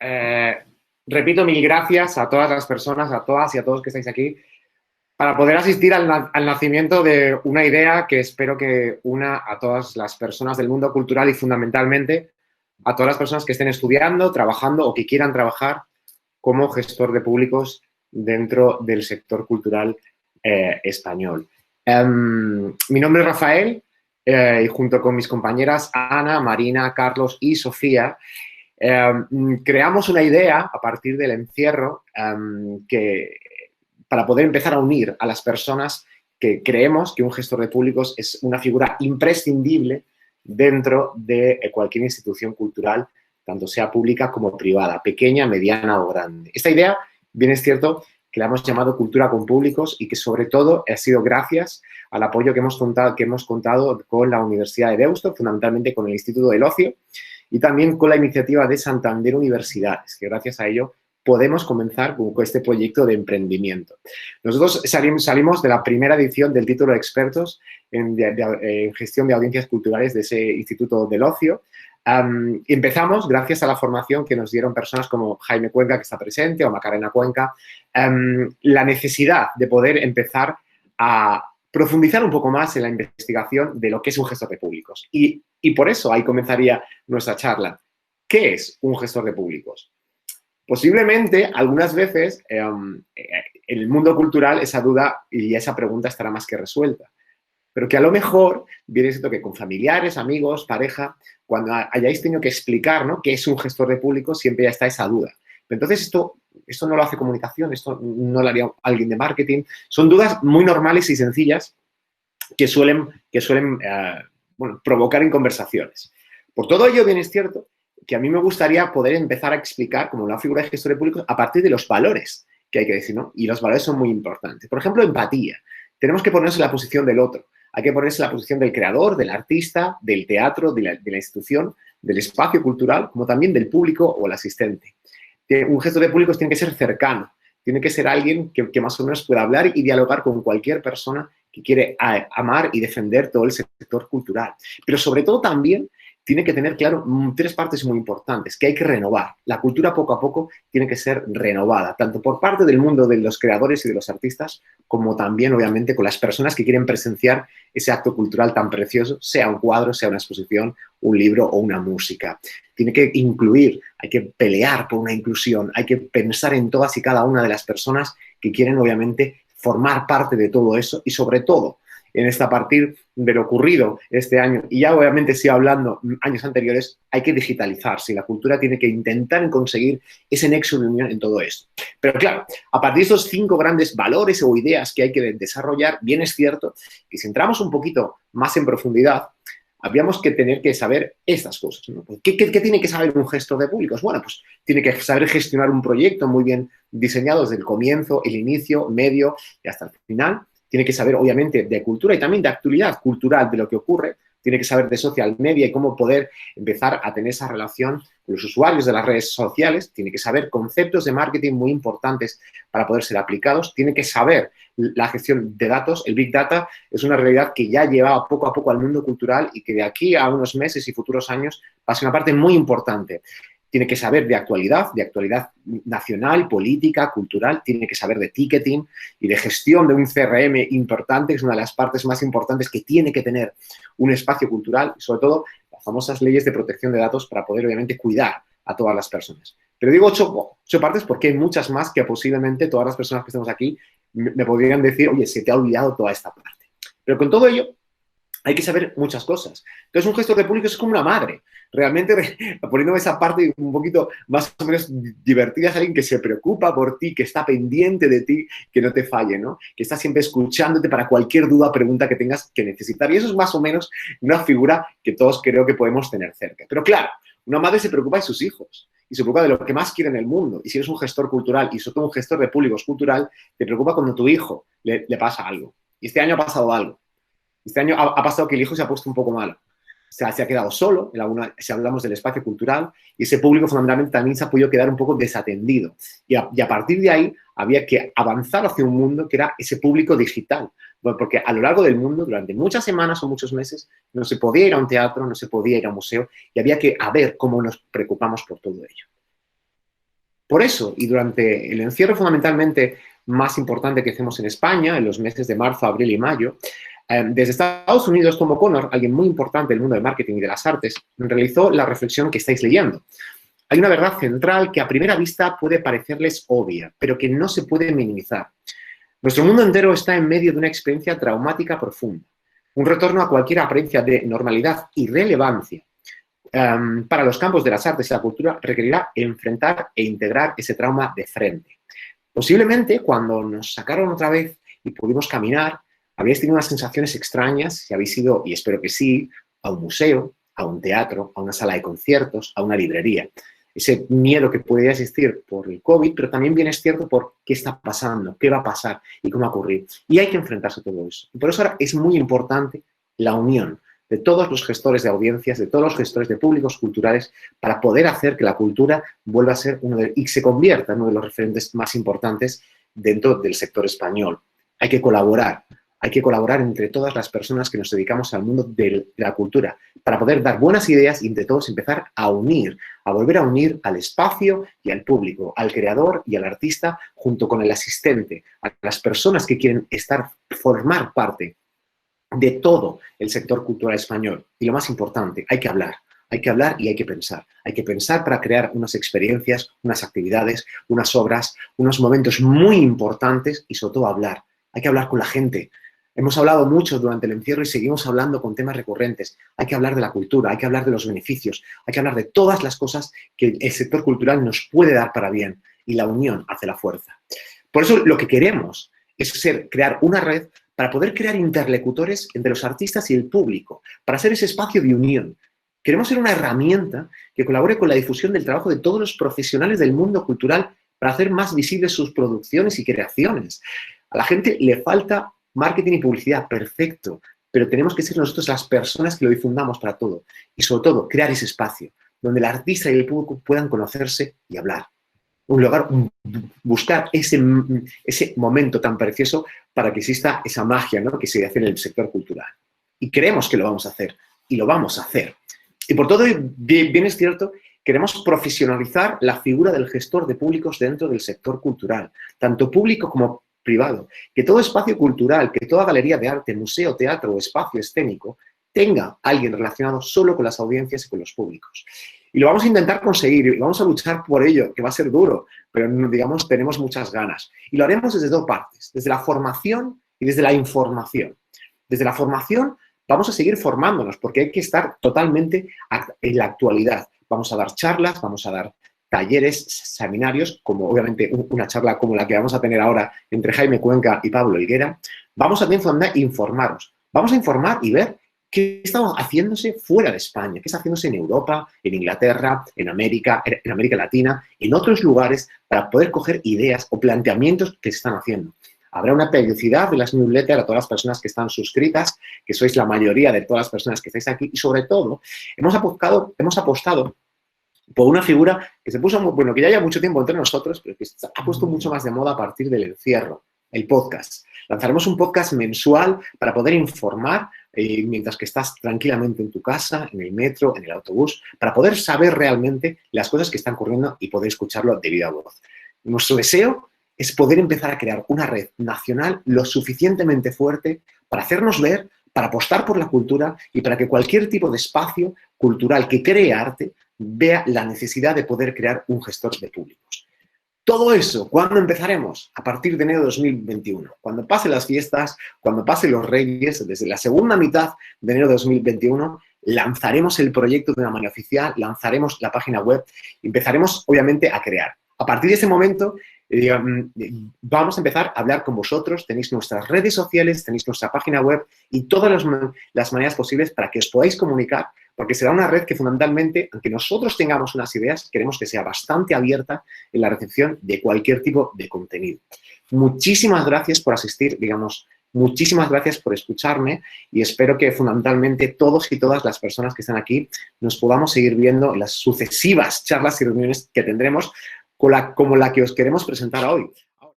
Eh, Repito, mil gracias a todas las personas, a todas y a todos que estáis aquí, para poder asistir al nacimiento de una idea que espero que una a todas las personas del mundo cultural y fundamentalmente a todas las personas que estén estudiando, trabajando o que quieran trabajar como gestor de públicos dentro del sector cultural español. Mi nombre es Rafael y junto con mis compañeras Ana, Marina, Carlos y Sofía creamos una idea a partir del encierro para poder empezar a unir a las personas que creemos que un gestor de públicos es una figura imprescindible dentro de cualquier institución cultural, tanto sea pública como privada, pequeña, mediana o grande. Esta idea, bien es cierto, que la hemos llamado Cultura con Públicos y que sobre todo ha sido gracias al apoyo que hemos contado con la Universidad de Deusto, fundamentalmente con el Instituto del Ocio, y también con la iniciativa de Santander Universidades, que gracias a ello podemos comenzar con este proyecto de emprendimiento. Nosotros salimos de la primera edición del título de expertos en gestión de audiencias culturales de ese Instituto del Ocio. Empezamos gracias a la formación que nos dieron personas como Jaime Cuenca, que está presente, o Macarena Cuenca, la necesidad de poder empezar a profundizar un poco más en la investigación de lo que es un gestor de públicos. Y por eso ahí comenzaría nuestra charla. ¿Qué es un gestor de públicos? Posiblemente, algunas veces, en el mundo cultural esa duda y esa pregunta estará más que resuelta. Pero que a lo mejor viene siendo que con familiares, amigos, pareja, cuando hayáis tenido que explicar, ¿no?, qué es un gestor de públicos, siempre ya está esa duda. Pero entonces esto no lo hace comunicación, esto no lo haría alguien de marketing. Son dudas muy normales y sencillas que suelen provocar en conversaciones. Por todo ello, bien es cierto que a mí me gustaría poder empezar a explicar, como la figura de gestor de públicos, a partir de los valores que hay que decir, ¿no? Y los valores son muy importantes. Por ejemplo, empatía. Tenemos que ponernos en la posición del otro. Hay que ponerse en la posición del creador, del artista, del teatro, de la institución, del espacio cultural, como también del público o el asistente. Un gestor de públicos tiene que ser cercano, tiene que ser alguien que más o menos pueda hablar y dialogar con cualquier persona que quiere amar y defender todo el sector cultural. Pero sobre todo también tiene que tener claro tres partes muy importantes que hay que renovar. La cultura poco a poco tiene que ser renovada, tanto por parte del mundo de los creadores y de los artistas, como también, obviamente, con las personas que quieren presenciar ese acto cultural tan precioso, sea un cuadro, sea una exposición, un libro o una música. Tiene que incluir, hay que pelear por una inclusión, hay que pensar en todas y cada una de las personas que quieren, obviamente, formar parte de todo eso y, sobre todo, a partir de lo ocurrido este año, y ya obviamente sigo hablando años anteriores, hay que digitalizarse y la cultura tiene que intentar conseguir ese nexo de unión en todo esto. Pero claro, a partir de esos 5 grandes valores o ideas que hay que desarrollar, bien es cierto que si entramos un poquito más en profundidad, habríamos que tener que saber estas cosas, ¿no? ¿Qué tiene que saber un gestor de públicos? Bueno, pues tiene que saber gestionar un proyecto muy bien diseñado desde el comienzo, el inicio, medio y hasta el final. Tiene que saber, obviamente, de cultura y también de actualidad cultural de lo que ocurre. Tiene que saber de social media y cómo poder empezar a tener esa relación con los usuarios de las redes sociales. Tiene que saber conceptos de marketing muy importantes para poder ser aplicados. Tiene que saber la gestión de datos. El Big Data es una realidad que ya lleva poco a poco al mundo cultural y que de aquí a unos meses y futuros años va a ser una parte muy importante. Tiene que saber de actualidad nacional, política, cultural, tiene que saber de ticketing y de gestión de un CRM importante, que es una de las partes más importantes que tiene que tener un espacio cultural y, sobre todo, las famosas leyes de protección de datos para poder, obviamente, cuidar a todas las personas. Pero digo 8 partes porque hay muchas más que posiblemente todas las personas que estamos aquí me podrían decir, oye, se te ha olvidado toda esta parte. Pero con todo ello, hay que saber muchas cosas. Entonces, un gestor de públicos es como una madre. Realmente, poniéndome esa parte un poquito más o menos divertida, es alguien que se preocupa por ti, que está pendiente de ti, que no te falle, ¿no? Que está siempre escuchándote para cualquier duda o pregunta que tengas que necesitar. Y eso es más o menos una figura que todos creo que podemos tener cerca. Pero claro, una madre se preocupa de sus hijos y se preocupa de lo que más quiere en el mundo. Y si eres un gestor cultural y sobre todo un gestor de públicos cultural, te preocupa cuando a tu hijo le pasa algo. Y este año ha pasado algo. Este año ha pasado que el hijo se ha puesto un poco malo. Se ha quedado solo, si hablamos del espacio cultural, y ese público fundamentalmente también se ha podido quedar un poco desatendido. Y a partir de ahí había que avanzar hacia un mundo que era ese público digital. Bueno, porque a lo largo del mundo, durante muchas semanas o muchos meses, no se podía ir a un teatro, no se podía ir a un museo, y había que ver cómo nos preocupamos por todo ello. Por eso, y durante el encierro fundamentalmente más importante que hacemos en España, en los meses de marzo, abril y mayo, desde Estados Unidos, Tom O'Connor, alguien muy importante del mundo del marketing y de las artes, realizó la reflexión que estáis leyendo. Hay una verdad central que a primera vista puede parecerles obvia, pero que no se puede minimizar. Nuestro mundo entero está en medio de una experiencia traumática profunda. Un retorno a cualquier apariencia de normalidad y relevancia para los campos de las artes y la cultura requerirá enfrentar e integrar ese trauma de frente. Posiblemente cuando nos sacaron otra vez y pudimos caminar, habéis tenido unas sensaciones extrañas, si habéis ido, y espero que sí, a un museo, a un teatro, a una sala de conciertos, a una librería. Ese miedo que podría existir por el COVID, pero también bien es cierto por qué está pasando, qué va a pasar y cómo va a ocurrir. Y hay que enfrentarse a todo eso. Y por eso ahora es muy importante la unión de todos los gestores de audiencias, de todos los gestores de públicos culturales, para poder hacer que la cultura vuelva a ser y se convierta en uno de los referentes más importantes dentro del sector español. Hay que colaborar entre todas las personas que nos dedicamos al mundo de la cultura para poder dar buenas ideas y entre todos empezar a unir, a volver a unir al espacio y al público, al creador y al artista, junto con el asistente, a las personas que quieren formar parte de todo el sector cultural español. Y lo más importante, hay que hablar y hay que pensar. Hay que pensar para crear unas experiencias, unas actividades, unas obras, unos momentos muy importantes y sobre todo hablar. Hay que hablar con la gente. Hemos hablado mucho durante el encierro y seguimos hablando con temas recurrentes. Hay que hablar de la cultura, hay que hablar de los beneficios, hay que hablar de todas las cosas que el sector cultural nos puede dar para bien y la unión hace la fuerza. Por eso lo que queremos es crear una red para poder crear interlocutores entre los artistas y el público, para ser ese espacio de unión. Queremos ser una herramienta que colabore con la difusión del trabajo de todos los profesionales del mundo cultural para hacer más visibles sus producciones y creaciones. A la gente le falta marketing y publicidad, perfecto, pero tenemos que ser nosotros las personas que lo difundamos para todo. Y sobre todo, crear ese espacio donde el artista y el público puedan conocerse y hablar. Un lugar, buscar ese momento tan precioso para que exista esa magia, ¿no?, que se hace en el sector cultural. Y creemos que lo vamos a hacer, y lo vamos a hacer. Y por todo, bien es cierto, queremos profesionalizar la figura del gestor de públicos dentro del sector cultural, tanto público como privado. Que todo espacio cultural, que toda galería de arte, museo, teatro o espacio escénico tenga alguien relacionado solo con las audiencias y con los públicos. Y lo vamos a intentar conseguir y vamos a luchar por ello, que va a ser duro, pero digamos, tenemos muchas ganas. Y lo haremos desde dos partes, desde la formación y desde la información. Desde la formación vamos a seguir formándonos porque hay que estar totalmente en la actualidad. Vamos a dar charlas, vamos a dar talleres, seminarios, como obviamente una charla como la que vamos a tener ahora entre Jaime Cuenca y Pablo Higuera. Vamos a informaros. Vamos a informar y ver qué está haciéndose fuera de España, qué está haciéndose en Europa, en Inglaterra, en América Latina, en otros lugares, para poder coger ideas o planteamientos que se están haciendo. Habrá una periodicidad de las newsletters a todas las personas que están suscritas, que sois la mayoría de todas las personas que estáis aquí, y sobre todo hemos apostado por una figura que se puso, bueno, que ya lleva mucho tiempo entre nosotros, pero que se ha puesto mucho más de moda a partir del encierro, el podcast. Lanzaremos un podcast mensual para poder informar mientras que estás tranquilamente en tu casa, en el metro, en el autobús, para poder saber realmente las cosas que están ocurriendo y poder escucharlo de viva voz. Nuestro deseo es poder empezar a crear una red nacional lo suficientemente fuerte para hacernos ver, para apostar por la cultura y para que cualquier tipo de espacio cultural que cree arte vea la necesidad de poder crear un gestor de públicos. Todo eso, ¿cuándo empezaremos? A partir de enero de 2021. Cuando pasen las fiestas, cuando pasen los Reyes, desde la segunda mitad de enero de 2021, lanzaremos el proyecto de una manera oficial, lanzaremos la página web y empezaremos, obviamente, a crear. A partir de ese momento, vamos a empezar a hablar con vosotros. Tenéis nuestras redes sociales, tenéis nuestra página web y todas las maneras posibles para que os podáis comunicar, porque será una red que fundamentalmente, aunque nosotros tengamos unas ideas, queremos que sea bastante abierta en la recepción de cualquier tipo de contenido. Muchísimas gracias por asistir, muchísimas gracias por escucharme y espero que fundamentalmente todos y todas las personas que están aquí nos podamos seguir viendo en las sucesivas charlas y reuniones que tendremos como la que os queremos presentar hoy.